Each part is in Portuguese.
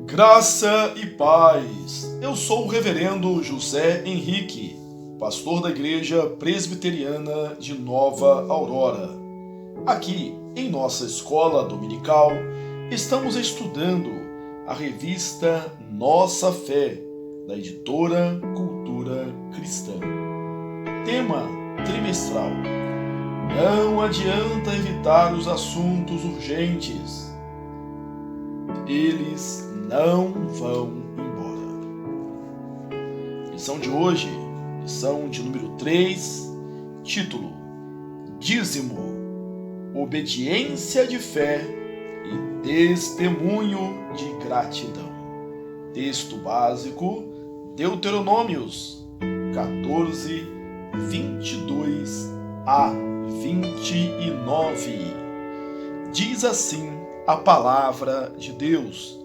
Graça e paz. Eu sou o reverendo José Henrique, pastor da Igreja Presbiteriana de Nova Aurora. Aqui, em nossa escola dominical, estamos estudando a revista Nossa Fé, da editora Cultura Cristã. Tema trimestral: não adianta evitar os assuntos urgentes. Eles não vão embora. Lição de hoje, lição de número 3, título: Dízimo, obediência de fé e testemunho de gratidão. Texto básico, Deuteronômios 14, 22 a 29. Diz assim a palavra de Deus: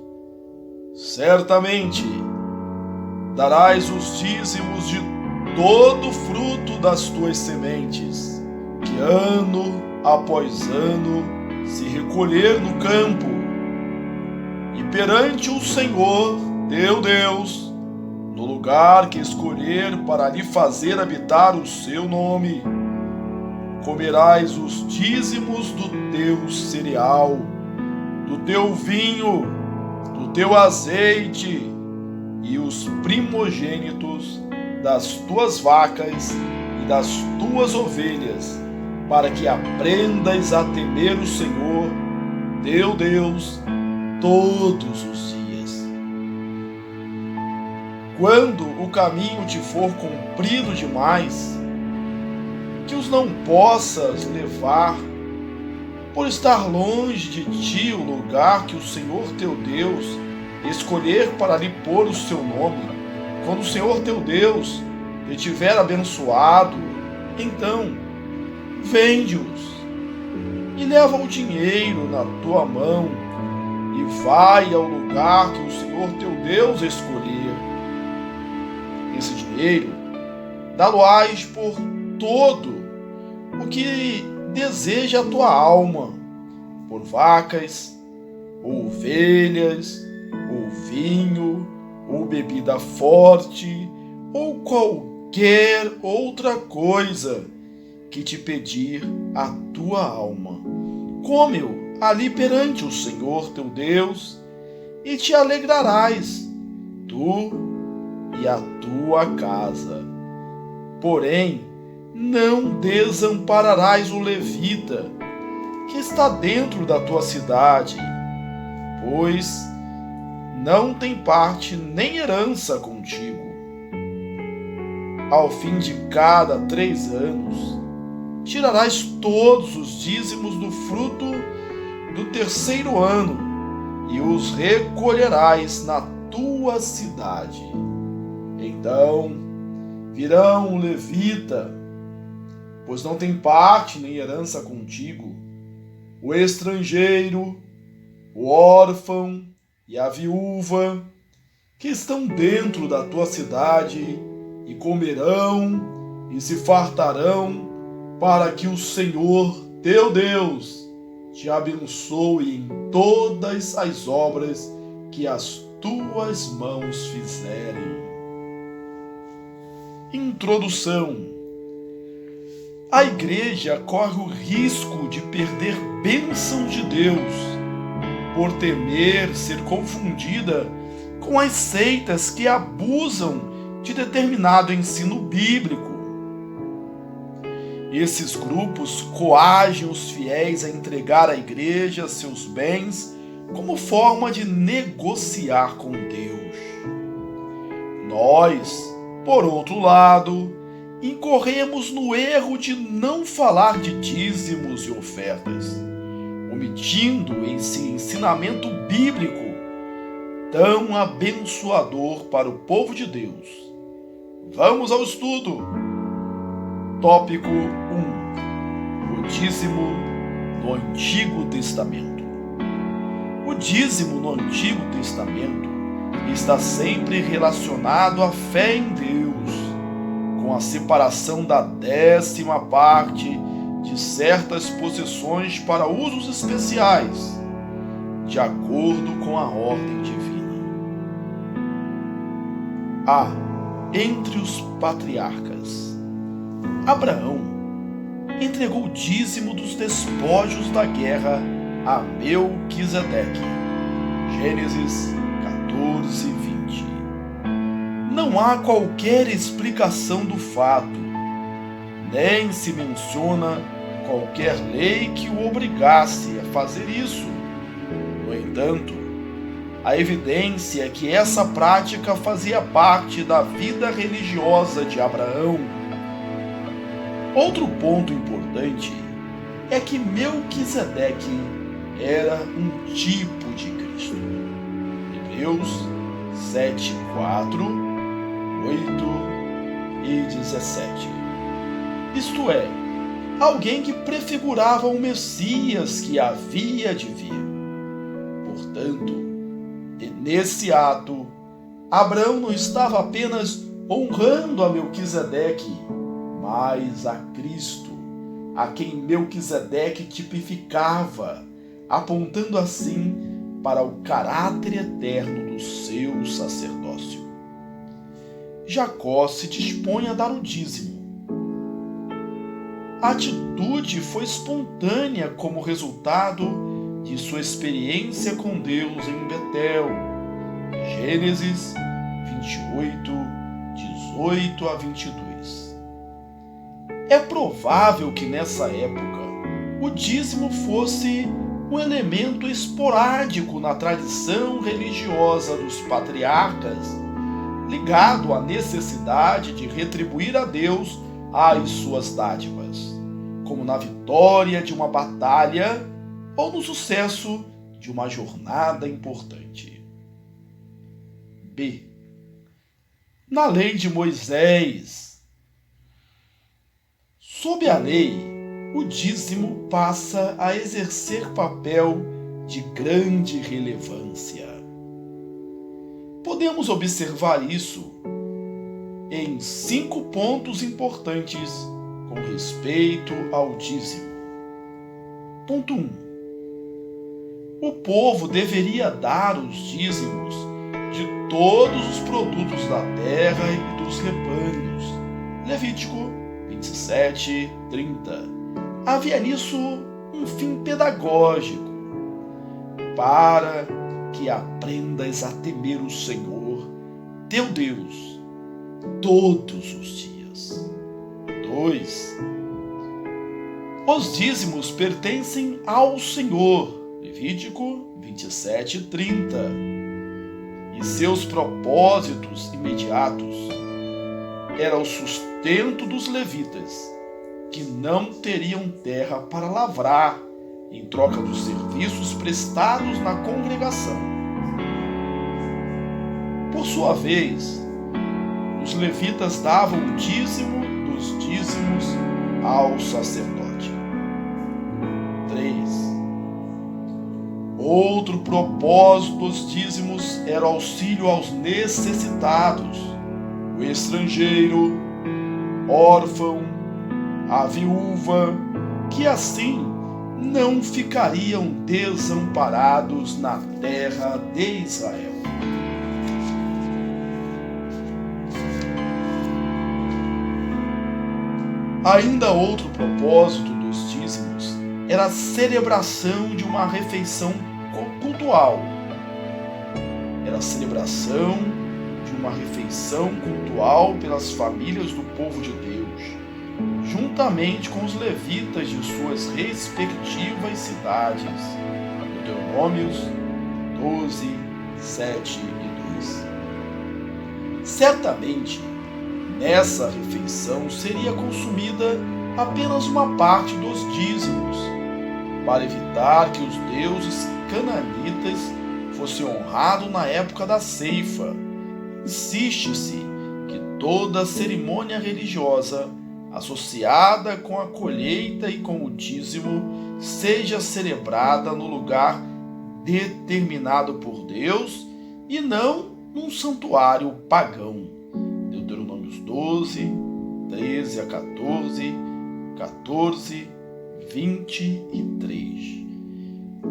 certamente darás os dízimos de todo o fruto das tuas sementes, que ano após ano se recolher no campo, e perante o Senhor teu Deus, no lugar que escolher para lhe fazer habitar o seu nome, comerás os dízimos do teu cereal, do teu vinho, do teu azeite e os primogênitos das tuas vacas e das tuas ovelhas, para que aprendas a temer o Senhor, teu Deus, todos os dias. Quando o caminho te for comprido demais, que os não possas levar, por estar longe de ti o lugar que o Senhor teu Deus escolher para lhe pôr o seu nome, quando o Senhor teu Deus te tiver abençoado, então vende-os e leva o dinheiro na tua mão e vai ao lugar que o Senhor teu Deus escolher. Esse dinheiro dá-lo-ás por todo o que deseja a tua alma, por vacas, ou ovelhas, ou vinho, ou bebida forte, ou qualquer outra coisa que te pedir a tua alma. Come-o ali perante o Senhor teu Deus, e te alegrarás, tu e a tua casa. Porém, não desampararás o levita, que está dentro da tua cidade, pois não tem parte nem herança contigo. Ao fim de cada 3 anos, tirarás todos os dízimos do fruto do 3º ano e os recolherás na tua cidade. Então virão o levita, pois não tem parte nem herança contigo, o estrangeiro, o órfão e a viúva, que estão dentro da tua cidade, e comerão e se fartarão, para que o Senhor teu Deus te abençoe em todas as obras que as tuas mãos fizerem. Introdução. A igreja corre o risco de perder bênçãos de Deus por temer ser confundida com as seitas que abusam de determinado ensino bíblico. Esses grupos coagem os fiéis a entregar à igreja seus bens como forma de negociar com Deus. Nós, por outro lado, incorremos no erro de não falar de dízimos e ofertas, omitindo esse ensinamento bíblico tão abençoador para o povo de Deus. Vamos ao estudo. Tópico 1. O dízimo no Antigo Testamento. O dízimo no Antigo Testamento está sempre relacionado à fé em Deus, com a separação da 10ª parte de certas possessões para usos especiais, de acordo com a ordem divina. A. Entre os patriarcas. Abraão entregou o dízimo dos despojos da guerra a Melquisedeque. Gênesis 14:20. Não há qualquer explicação do fato, nem se menciona qualquer lei que o obrigasse a fazer isso. No entanto, a evidência é que essa prática fazia parte da vida religiosa de Abraão. Outro ponto importante é que Melquisedeque era um tipo de Cristo. Hebreus 7, 4, 8 e 17. Isto é, alguém que prefigurava o Messias que havia de vir. Portanto, nesse ato, Abraão não estava apenas honrando a Melquisedeque, mas a Cristo, a quem Melquisedeque tipificava, apontando assim para o caráter eterno do seu sacerdócio. Jacó se dispõe a dar o dízimo. A atitude foi espontânea como resultado de sua experiência com Deus em Betel. Gênesis 28, 18 a 22. É provável que nessa época o dízimo fosse um elemento esporádico na tradição religiosa dos patriarcas, ligado à necessidade de retribuir a Deus as suas dádivas, como na vitória de uma batalha ou no sucesso de uma jornada importante. B. Na lei de Moisés. Sob a lei, o dízimo passa a exercer papel de grande relevância. Podemos observar isso em 5 pontos importantes com respeito ao dízimo. Ponto 1. O povo deveria dar os dízimos de todos os produtos da terra e dos rebanhos. Levítico 27, 30. Havia nisso um fim pedagógico, para que aprendas a temer o Senhor, teu Deus, todos os dias. 2. Os dízimos pertencem ao Senhor. Levítico 27, 30. E seus propósitos imediatos era o sustento dos levitas, que não teriam terra para lavrar em troca dos serviços prestados na congregação. Por sua vez, os levitas davam o dízimo dos dízimos ao sacerdote. 3. Outro propósito dos dízimos era o auxílio aos necessitados, o estrangeiro, órfão, a viúva, que assim não ficariam desamparados na terra de Israel. Ainda outro propósito dos dízimos era a celebração de uma refeição cultual. Era a celebração de uma refeição cultual pelas famílias do povo de Deus, juntamente com os levitas de suas respectivas cidades. Deuteronômios 12, 7 e 2. Certamente, nessa refeição seria consumida apenas uma parte dos dízimos, para evitar que os deuses cananitas fossem honrados na época da ceifa. Insiste-se que toda cerimônia religiosa associada com a colheita e com o dízimo seja celebrada no lugar determinado por Deus e não num santuário pagão. Deuteronômios 12, 13 a 14, 14, 23.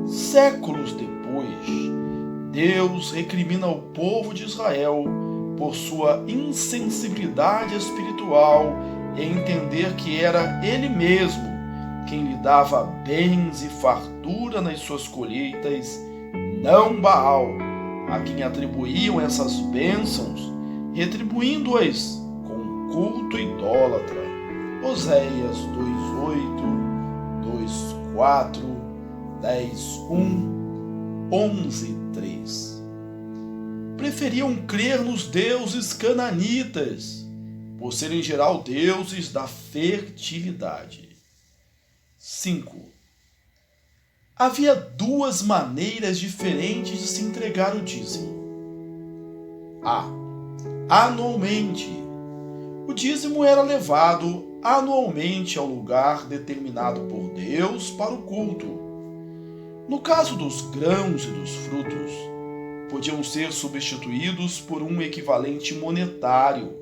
Séculos depois, Deus recrimina o povo de Israel por sua insensibilidade espiritual e entender que era ele mesmo quem lhe dava bens e fartura nas suas colheitas, não Baal, a quem atribuíam essas bênçãos, retribuindo-as com culto idólatra. Oséias 2:8, 2:4, 10:1, 11:3. Preferiam crer nos deuses cananitas, por serem em geral deuses da fertilidade. 5. Havia duas maneiras diferentes de se entregar o dízimo. A. Anualmente. O dízimo era levado anualmente ao lugar determinado por Deus para o culto. No caso dos grãos e dos frutos, podiam ser substituídos por um equivalente monetário.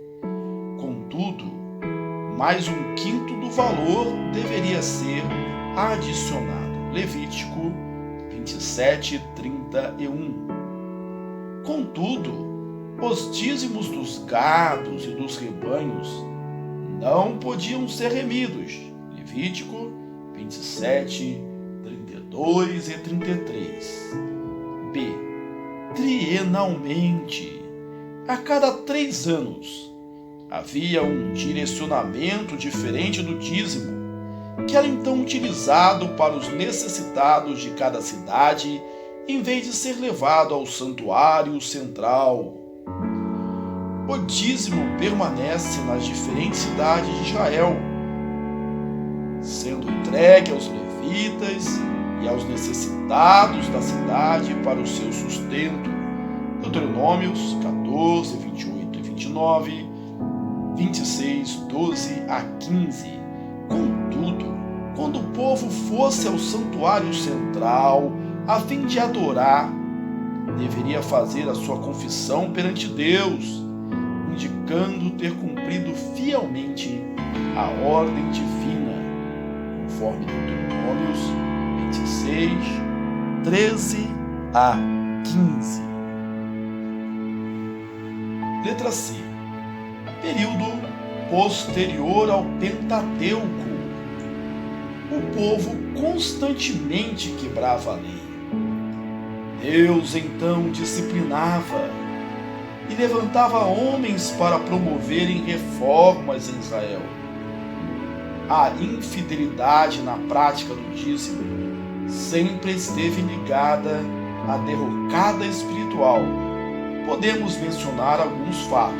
Contudo, mais 1/5 do valor deveria ser adicionado. Levítico 27:31. Contudo, os dízimos dos gados e dos rebanhos não podiam ser remidos. Levítico 27:32 e 33. B. Trienalmente. A cada 3 anos, havia um direcionamento diferente do dízimo, que era então utilizado para os necessitados de cada cidade, em vez de ser levado ao santuário central. O dízimo permanece nas diferentes cidades de Israel, sendo entregue aos levitas e aos necessitados da cidade para o seu sustento. Deuteronômios 14, 28 e 29, 26, 12 a 15. Contudo, quando o povo fosse ao santuário central a fim de adorar, deveria fazer a sua confissão perante Deus, indicando ter cumprido fielmente a ordem divina, conforme Deuteronômios 26, 13 a 15. Letra C. Período posterior ao Pentateuco. O povo constantemente quebrava a lei. Deus então disciplinava e levantava homens para promoverem reformas em Israel. A infidelidade na prática do dízimo sempre esteve ligada à derrocada espiritual. Podemos mencionar alguns fatos.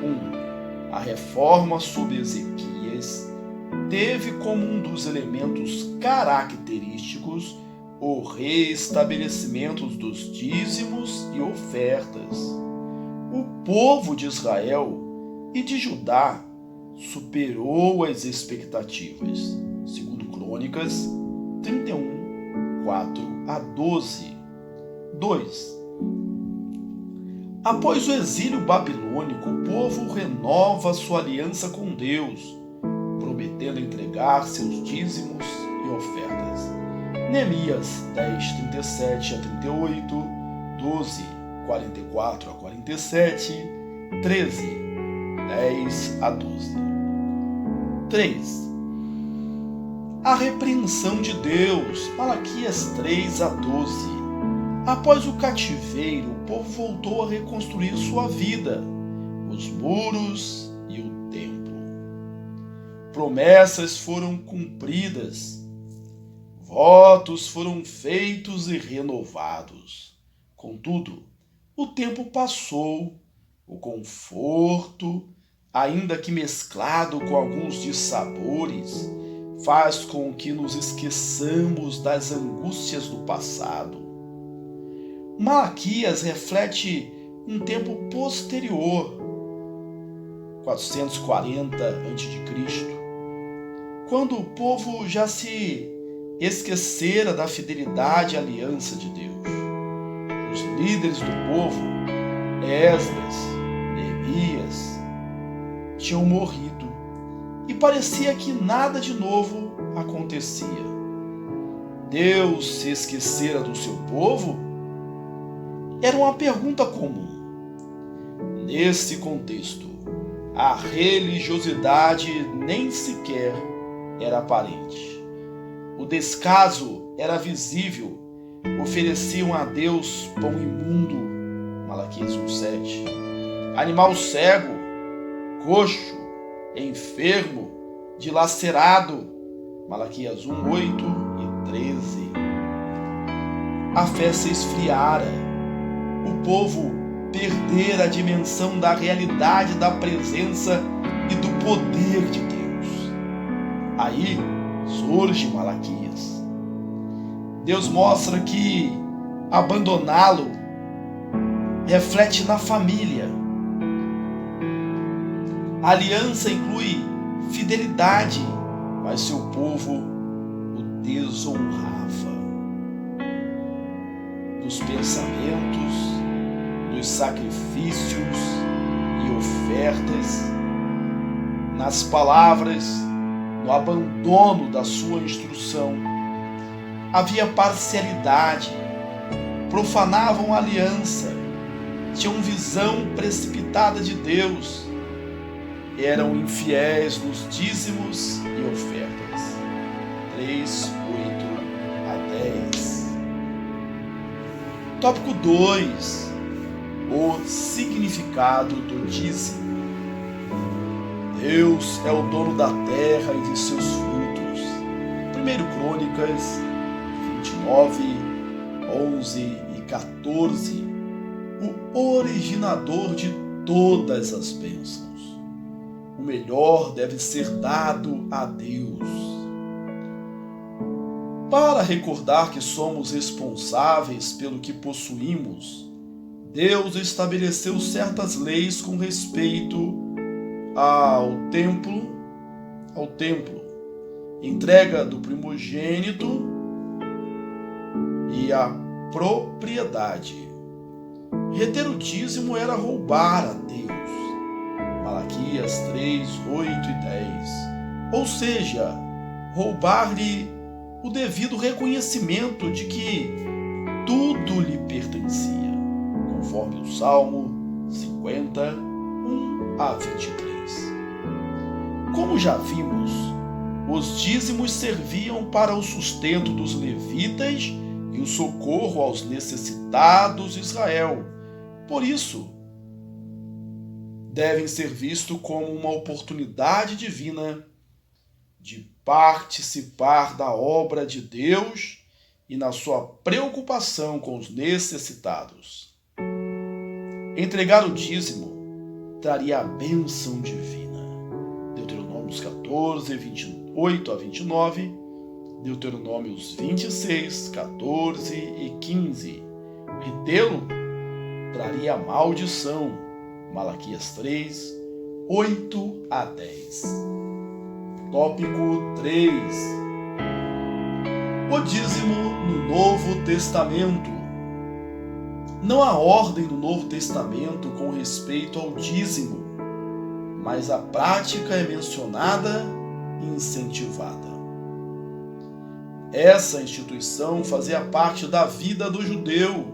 1. A reforma sob Ezequias teve como um dos elementos característicos o reestabelecimento dos dízimos e ofertas. O povo de Israel e de Judá superou as expectativas. Segundo Crônicas 31, 4 a 12. 2. Após o exílio babilônico, o povo renova sua aliança com Deus, prometendo entregar seus dízimos e ofertas. Neemias 10, 37 a 38, 12, 44 a 47, 13, 10 a 12. 3. A repreensão de Deus, Malaquias 3 a 12. Após o cativeiro, o povo voltou a reconstruir sua vida, os muros e o templo. Promessas foram cumpridas, votos foram feitos e renovados. Contudo, o tempo passou, o conforto, ainda que mesclado com alguns dissabores, faz com que nos esqueçamos das angústias do passado. Malaquias reflete um tempo posterior, 440 a.C., quando o povo já se esquecera da fidelidade à aliança de Deus. Os líderes do povo, Esdras, Neemias, tinham morrido e parecia que nada de novo acontecia. Deus se esquecera do seu povo? Era uma pergunta comum. Nesse contexto, a religiosidade nem sequer era aparente. O descaso era visível. Ofereciam a Deus pão imundo, Malaquias 1:7. Animal cego, coxo, enfermo, dilacerado, Malaquias 1:8 e 13. A fé se esfriara. O povo perdera a dimensão da realidade da presença e do poder de Deus. Aí surge Malaquias. Deus mostra que abandoná-lo reflete na família. A aliança inclui fidelidade, mas seu povo o desonrava. Nos pensamentos, nos sacrifícios e ofertas, nas palavras, no abandono da sua instrução, havia parcialidade, profanavam a aliança, tinham visão precipitada de Deus, eram infiéis nos dízimos e ofertas. 3:8-10. Tópico 2. O significado do dízimo. Deus é o dono da terra e de seus frutos. 1 Crônicas 29, 11 e 14. O originador de todas as bênçãos. O melhor deve ser dado a Deus. Para recordar que somos responsáveis pelo que possuímos, Deus estabeleceu certas leis com respeito ao templo, entrega do primogênito e a propriedade. Reter o dízimo era roubar a Deus. Malaquias 3, 8 e 10. Ou seja, roubar-lhe o devido reconhecimento de que tudo lhe pertencia, conforme o Salmo 50, 1-23. Como já vimos, os dízimos serviam para o sustento dos levitas e o socorro aos necessitados de Israel. Por isso, devem ser vistos como uma oportunidade divina de participar da obra de Deus e na sua preocupação com os necessitados. Entregar o dízimo traria a bênção divina. Deuteronômios 14, 28-29, Deuteronômios 26, 14 e 15. Retê-lo traria a maldição. Malaquias 3, 8-10. Tópico 3. O dízimo no Novo Testamento. Não há ordem no Novo Testamento com respeito ao dízimo, mas a prática é mencionada e incentivada. Essa instituição fazia parte da vida do judeu.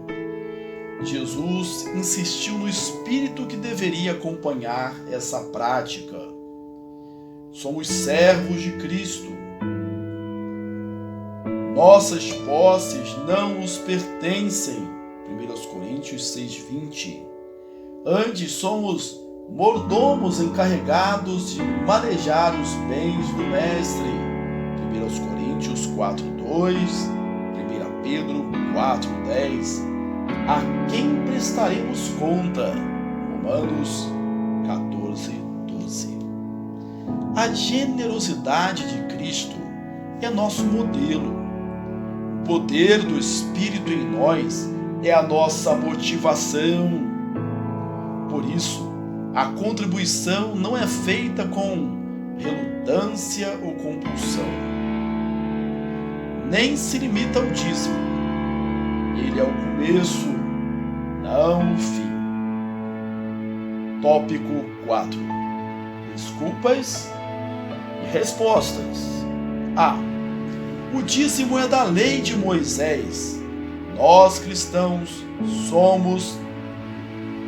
Jesus insistiu no espírito que deveria acompanhar essa prática. Somos servos de Cristo. Nossas posses não nos pertencem. 1 Coríntios 6:20. Antes somos mordomos encarregados de manejar os bens do Mestre. 1 Coríntios 4:2, 1 Pedro 4:10. A quem prestaremos conta? Romanos 14:12. A generosidade de Cristo é nosso modelo. O poder do Espírito em nós é a nossa motivação. Por isso, a contribuição não é feita com relutância ou compulsão. Nem se limita ao dízimo. Ele é o começo, não o fim. Tópico 4. Desculpas e respostas. A. O dízimo é da lei de Moisés. Nós cristãos somos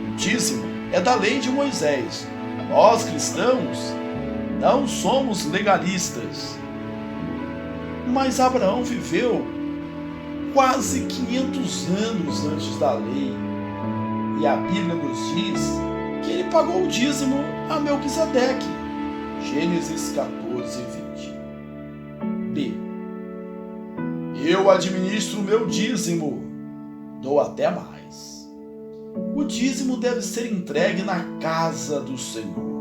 o dízimo é da lei de Moisés. Nós, cristãos, não somos legalistas. Mas Abraão viveu quase 500 anos antes da lei. E a Bíblia nos diz que ele pagou o dízimo a Melquisedeque. Gênesis 14:20. B. Eu administro o meu dízimo, dou até mais. O dízimo deve ser entregue na casa do Senhor.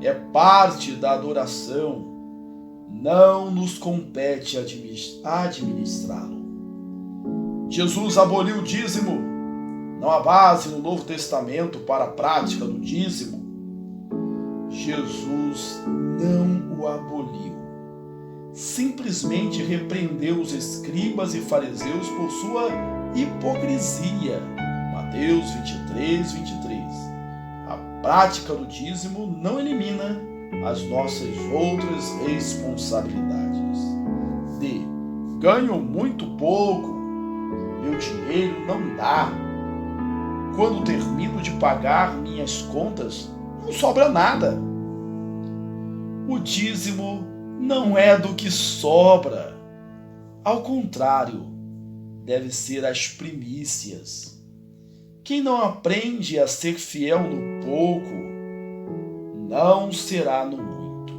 É parte da adoração. Não nos compete administrá-lo. Jesus aboliu o dízimo. Não há base no Novo Testamento para a prática do dízimo. Jesus não o aboliu. Simplesmente repreendeu os escribas e fariseus por sua hipocrisia. Mateus 23:23. A prática do dízimo não elimina as nossas outras responsabilidades. D. Ganho muito pouco. Meu dinheiro não dá. Quando termino de pagar minhas contas, não sobra nada. O dízimo não é do que sobra. Ao contrário, deve ser as primícias. Quem não aprende a ser fiel no pouco, não será no muito.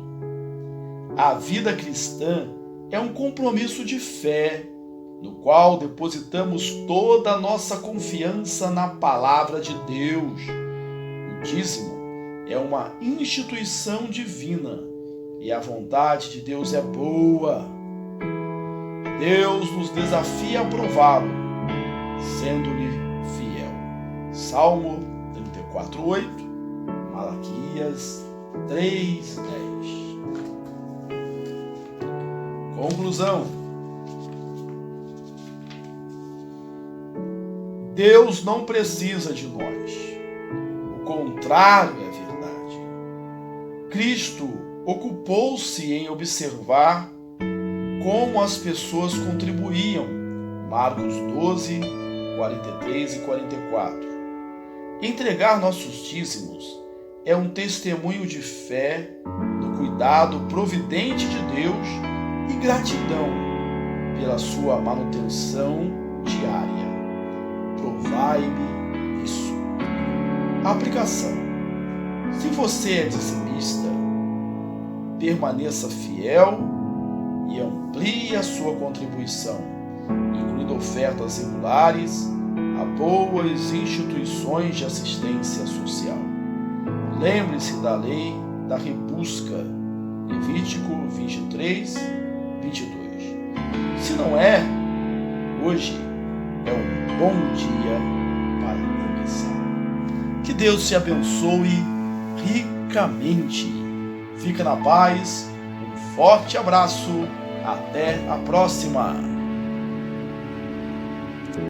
A vida cristã é um compromisso de fé, no qual depositamos toda a nossa confiança na palavra de Deus. O dízimo é uma instituição divina e a vontade de Deus é boa. Deus nos desafia a prová-lo, sendo-lhe fiel. Salmo 34:8, Malaquias 3:10. Conclusão. Deus não precisa de nós. O contrário é verdade. Cristo ocupou-se em observar como as pessoas contribuíam. Marcos 12, 43 e 44. Entregar nossos dízimos é um testemunho de fé no cuidado providente de Deus e gratidão pela sua manutenção diária. Provai-me isso. Aplicação. Se você é dizimista, permaneça fiel e amplie a sua contribuição, incluindo ofertas regulares a boas instituições de assistência social. Lembre-se da lei da rebusca, Levítico 23:22. Se não é, hoje é um bom dia para começar. Que Deus te abençoe ricamente. Fica na paz, um forte abraço, até a próxima!